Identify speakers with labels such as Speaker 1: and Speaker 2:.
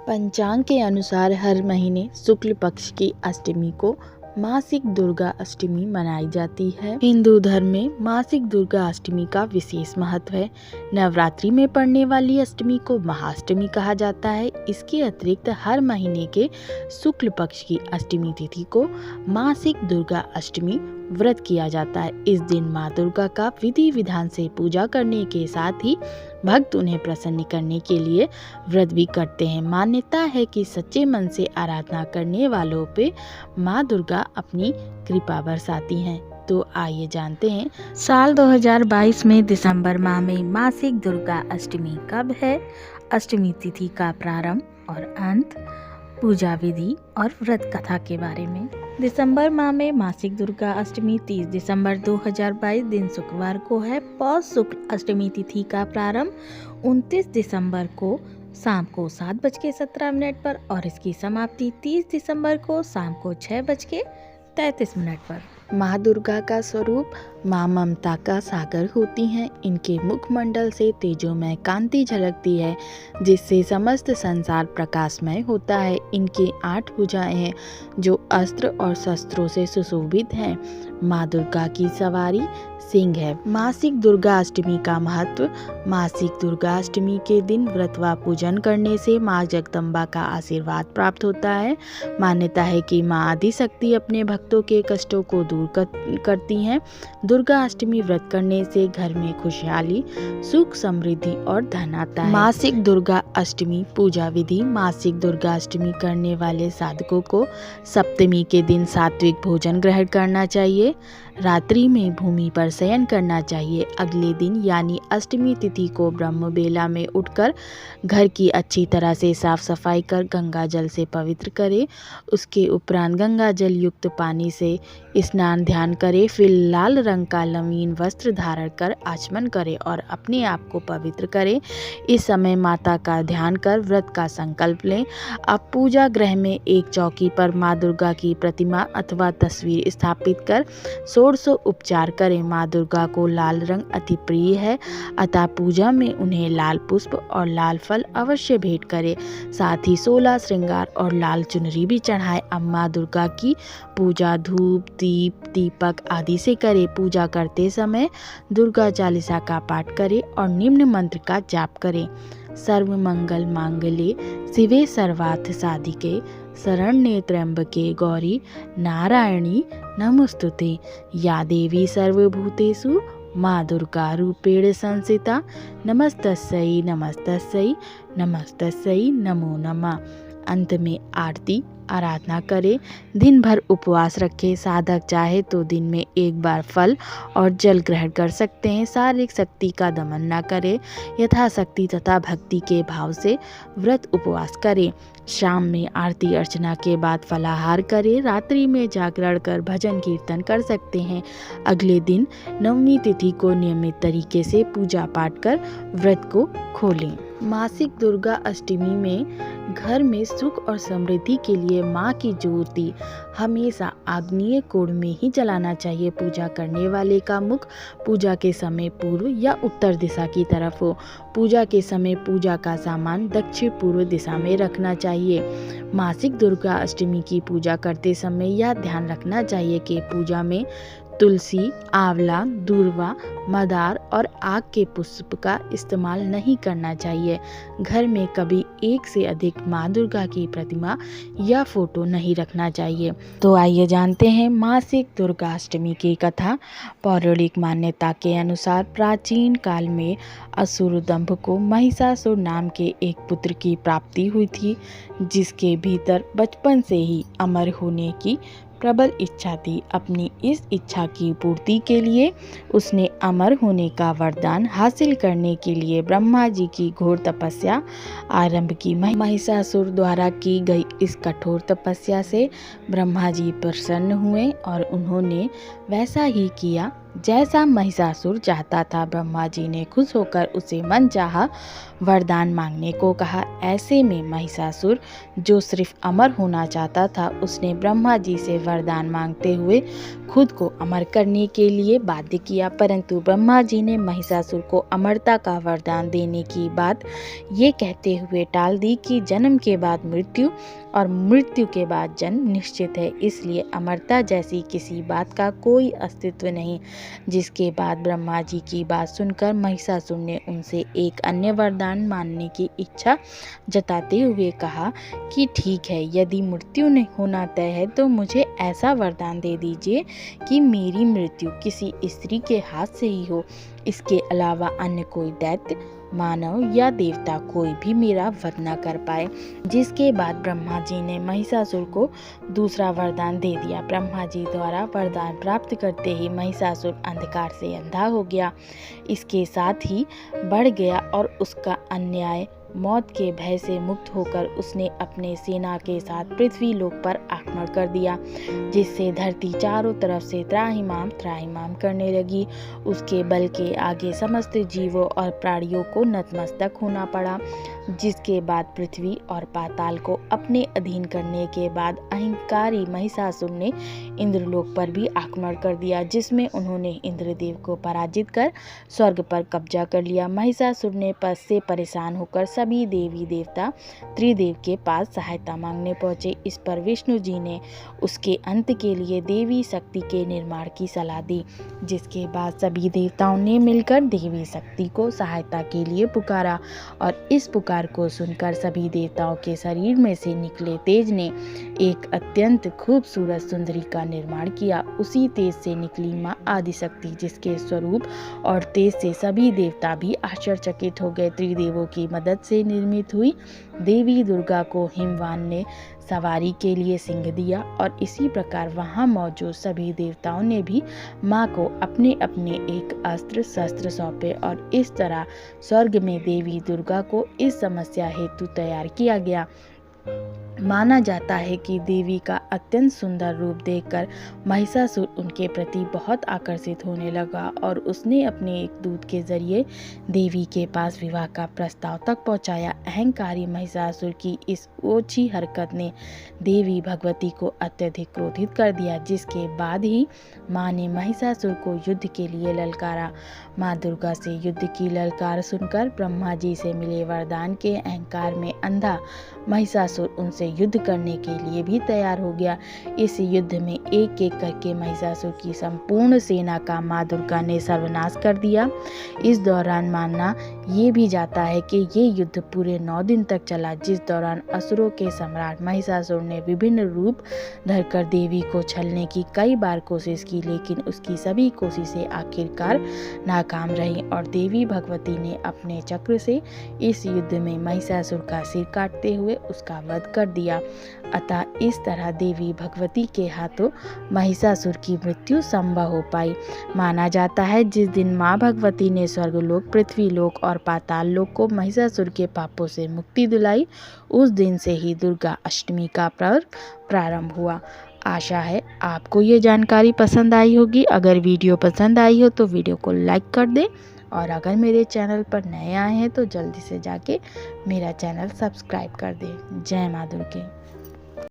Speaker 1: पंचांग के अनुसार हर महीने शुक्ल पक्ष की अष्टमी को मासिक दुर्गा अष्टमी मनाई जाती है। हिंदू धर्म में मासिक दुर्गा अष्टमी का विशेष महत्व है। नवरात्रि में पड़ने वाली अष्टमी को महाअष्टमी कहा जाता है। इसके अतिरिक्त हर महीने के शुक्ल पक्ष की अष्टमी तिथि को मासिक दुर्गा अष्टमी व्रत किया जाता है। इस दिन माँ दुर्गा का विधि विधान से पूजा करने के साथ ही भक्त उन्हें प्रसन्न करने के लिए व्रत भी करते हैं। मान्यता है कि सच्चे मन से आराधना करने वालों पे माँ दुर्गा अपनी कृपा बरसाती हैं। तो आइए जानते हैं साल 2022 में दिसंबर माह में मासिक दुर्गा अष्टमी कब है, अष्टमी तिथि का प्रारंभ और अंत, पूजा विधि और व्रत कथा के बारे में। दिसंबर माह में मासिक दुर्गा अष्टमी 30 दिसंबर 2022 दिन शुक्रवार को है। पौष शुक्ल अष्टमी तिथि का प्रारंभ 29 दिसंबर को शाम को 7:17 पर और इसकी समाप्ति 30 दिसंबर को शाम को 6:33 पर। माँ दुर्गा का स्वरूप माँ ममता का सागर होती हैं। इनके मुखमंडल से तेजोमय कांति झलकती है, जिससे समस्त संसार प्रकाशमय होता है। इनकी 8 भुजाएं हैं जो अस्त्र और शस्त्रों से सुशोभित हैं। माँ दुर्गा की सवारी सिंह है। मासिक दुर्गा अष्टमी का महत्व। मासिक दुर्गा अष्टमी के दिन व्रत व पूजन करने से माँ जगदम्बा का आशीर्वाद प्राप्त होता है। मान्यता है कि माँ आदिशक्ति अपने भक्तों के कष्टों को दूर करती हैं। दुर्गा अष्टमी व्रत करने से घर में खुशहाली, सुख, समृद्धि और धन आता है। मासिक दुर्गा अष्टमी पूजा विधि। मासिक दुर्गा अष्टमी करने वाले साधकों को सप्तमी के दिन सात्विक भोजन ग्रहण करना चाहिए। रात्रि में भूमि पर शयन करना चाहिए। अगले दिन यानी अष्टमी तिथि को ब्रह्म बेला में उठकर घर की अच्छी तरह से साफ सफाई कर गंगा जल से पवित्र करें। उसके उपरांत गंगा जल युक्त पानी से स्नान ध्यान करें। फिर लाल रंग का लवीन वस्त्र धारण कर आचमन करें और अपने आप को पवित्र करें। इस समय माता का ध्यान कर व्रत का संकल्प लें। अब पूजा गृह में एक चौकी पर माँ दुर्गा की प्रतिमा अथवा तस्वीर स्थापित कर 1600 उपचार करें। माँ दुर्गा को लाल रंग अति प्रिय है, अतः पूजा में उन्हें लाल पुष्प और लाल फल अवश्य भेंट करें। साथ ही 16 श्रृंगार और लाल चुनरी भी चढ़ाएं। अब माँ दुर्गा की पूजा धूप, दीप, दीपक आदि से करें। पूजा करते समय दुर्गा चालीसा का पाठ करें और निम्न मंत्र का जाप करें। सर्व मंगल मांगल्ये शिवे सर्वार्थ साधिके शरण्ये त्र्यंबके गौरी नारायणी नमोस्तुते। या देवी सर्वभूतेषु माँ दुर्गा रूपेण संस्थिता। नमस्तस्यै नमस्तस्यै नमस्तस्यै नमो नमः। अंत में आरती आराधना करें। दिन भर उपवास रखें। साधक चाहे तो दिन में एक बार फल और जल ग्रहण कर सकते हैं। शारीरिक शक्ति का दमन न करें। यथाशक्ति तथा भक्ति के भाव से व्रत उपवास करें। शाम में आरती अर्चना के बाद फलाहार करें। रात्रि में जागरण कर भजन कीर्तन कर सकते हैं। अगले दिन नवमी तिथि को नियमित तरीके से पूजा पाठ कर व्रत को खोलें। मासिक दुर्गा अष्टमी में घर में सुख और समृद्धि के लिए माँ की ज्योति हमेशा आग्नेय कोण में ही जलाना चाहिए। पूजा करने वाले का मुख पूजा के समय पूर्व या उत्तर दिशा की तरफ हो। पूजा के समय पूजा का सामान दक्षिण पूर्व दिशा में रखना चाहिए। मासिक दुर्गा अष्टमी की पूजा करते समय यह ध्यान रखना चाहिए कि पूजा में तुलसी, आंवला, दूर्वा, मदार और आक के पुष्प का इस्तेमाल नहीं करना चाहिए। घर में कभी एक से अधिक माँ दुर्गा की प्रतिमा या फोटो नहीं रखना चाहिए। तो आइए जानते हैं मासिक दुर्गा अष्टमी की कथा। पौराणिक मान्यता के अनुसार प्राचीन काल में असुर दंभ को महिषासुर नाम के एक पुत्र की प्राप्ति हुई थी, जिसके भीतर बचपन से ही अमर होने की प्रबल इच्छा थी। अपनी इस इच्छा की पूर्ति के लिए उसने अमर होने का वरदान हासिल करने के लिए ब्रह्मा जी की घोर तपस्या आरंभ की। महिषासुर द्वारा की गई इस कठोर तपस्या से ब्रह्मा जी प्रसन्न हुए और उन्होंने वैसा ही किया जैसा महिषासुर चाहता था। ब्रह्मा जी ने खुश होकर उसे मनचाहा वरदान मांगने को कहा। ऐसे में महिषासुर, जो सिर्फ अमर होना चाहता था, उसने ब्रह्मा जी से वरदान मांगते हुए खुद को अमर करने के लिए बाध्य किया। परंतु ब्रह्मा जी ने महिषासुर को अमरता का वरदान देने की बात ये कहते हुए टाल दी कि जन्म के बाद मृत्यु और मृत्यु के बाद जन्म निश्चित है, इसलिए अमरता जैसी किसी बात का कोई अस्तित्व नहीं। जिसके बाद ब्रह्मा जी की बात सुनकर महिषासुर ने उनसे एक अन्य वरदान मानने की इच्छा जताते हुए कहा कि ठीक है, यदि मृत्यु नहीं होना तय है तो मुझे ऐसा वरदान दे दीजिए कि मेरी मृत्यु किसी स्त्री के हाथ से ही हो। इसके अलावा अन्य कोई दैत्य, मानव या देवता कोई भी मेरा वध न कर पाए। जिसके बाद ब्रह्मा जी ने महिषासुर को दूसरा वरदान दे दिया। ब्रह्मा जी द्वारा वरदान प्राप्त करते ही महिषासुर अंधकार से अंधा हो गया, इसके साथ ही बढ़ गया और उसका अन्याय मौत के भय से मुक्त होकर उसने अपने सेना के साथ पृथ्वी लोक पर आक्रमण कर दिया, जिससे धरती चारों तरफ से त्राहिमाम त्राहिमाम करने लगी। उसके बल के आगे समस्त जीवों और प्राणियों को नतमस्तक होना पड़ा। जिसके बाद पृथ्वी और पाताल को अपने अधीन करने के बाद अहंकारी महिषासुर ने इंद्रलोक पर भी आक्रमण कर दिया, जिसमें उन्होंने इंद्रदेव को पराजित कर स्वर्ग पर कब्जा कर लिया। महिषासुर ने पद से परेशान होकर सभी देवी देवता त्रिदेव के पास सहायता मांगने पहुंचे। इस पर विष्णु जी ने उसके अंत के लिए देवी शक्ति के निर्माण की सलाह दी। जिसके बाद सभी देवताओं ने मिलकर देवी शक्ति को सहायता के लिए पुकारा और इस पुकार को सुनकर सभी देवताओं के शरीर में से निकले तेज ने एक अत्यंत खूबसूरत सुंदरी का निर्माण किया। उसी तेज से निकली माँ आदिशक्ति, जिसके स्वरूप और तेज से सभी देवता भी आश्चर्यचकित हो गए। त्रिदेवों की मदद से निर्मित हुई देवी दुर्गा को हिमवान ने सवारी के लिए सिंह दिया और इसी प्रकार वहां मौजूद सभी देवताओं ने भी माँ को अपने अपने एक अस्त्र शस्त्र सौंपे और इस तरह स्वर्ग में देवी दुर्गा को इस समस्या हेतु तैयार किया गया। माना जाता है कि देवी का अत्यंत सुंदर रूप देखकर महिषासुर उनके प्रति बहुत आकर्षित होने लगा और उसने अपने एक दूत के जरिए देवी के पास विवाह का प्रस्ताव तक पहुंचाया। अहंकारी महिषासुर की इस ओछी हरकत ने देवी भगवती को अत्यधिक क्रोधित कर दिया। जिसके बाद ही माँ ने महिषासुर को युद्ध के लिए ललकारा। माँ दुर्गा से युद्ध की ललकार सुनकर ब्रह्मा जी से मिले वरदान के अहंकार में अंधा महिषासुर उनसे युद्ध करने के लिए भी तैयार हो गया। इस युद्ध में एक एक करके महिषासुर की संपूर्ण सेना का माँ दुर्गा ने सर्वनाश कर दिया। इस दौरान माना ये भी जाता है कि ये युद्ध पूरे 9 दिन तक चला, जिस दौरान असुरों के सम्राट महिषासुर ने विभिन्न रूप धरकर देवी को छलने की कई बार कोशिश की, लेकिन उसकी सभी कोशिशें आखिरकार नाकाम रही और देवी भगवती ने अपने चक्र से इस युद्ध में महिषासुर का सिर काटते हुए उसका वध कर दिया। अतः इस तरह देवी भगवती के हाथों महिषासुर की मृत्यु संभव हो पाई। माना जाता है जिस दिन माँ भगवती ने स्वर्गलोक, पृथ्वीलोक और पाताल लोक को महिषासुर के पापों से मुक्ति दिलाई, उस दिन से ही दुर्गा अष्टमी का पर्व प्रारंभ हुआ। आशा है आपको ये जानकारी पसंद आई होगी। अगर वीडियो पसंद आई हो तो वीडियो को लाइक कर दें और अगर मेरे चैनल पर नए आए हैं तो जल्दी से जाके मेरा चैनल सब्सक्राइब कर दें। जय माँ दुर्गे।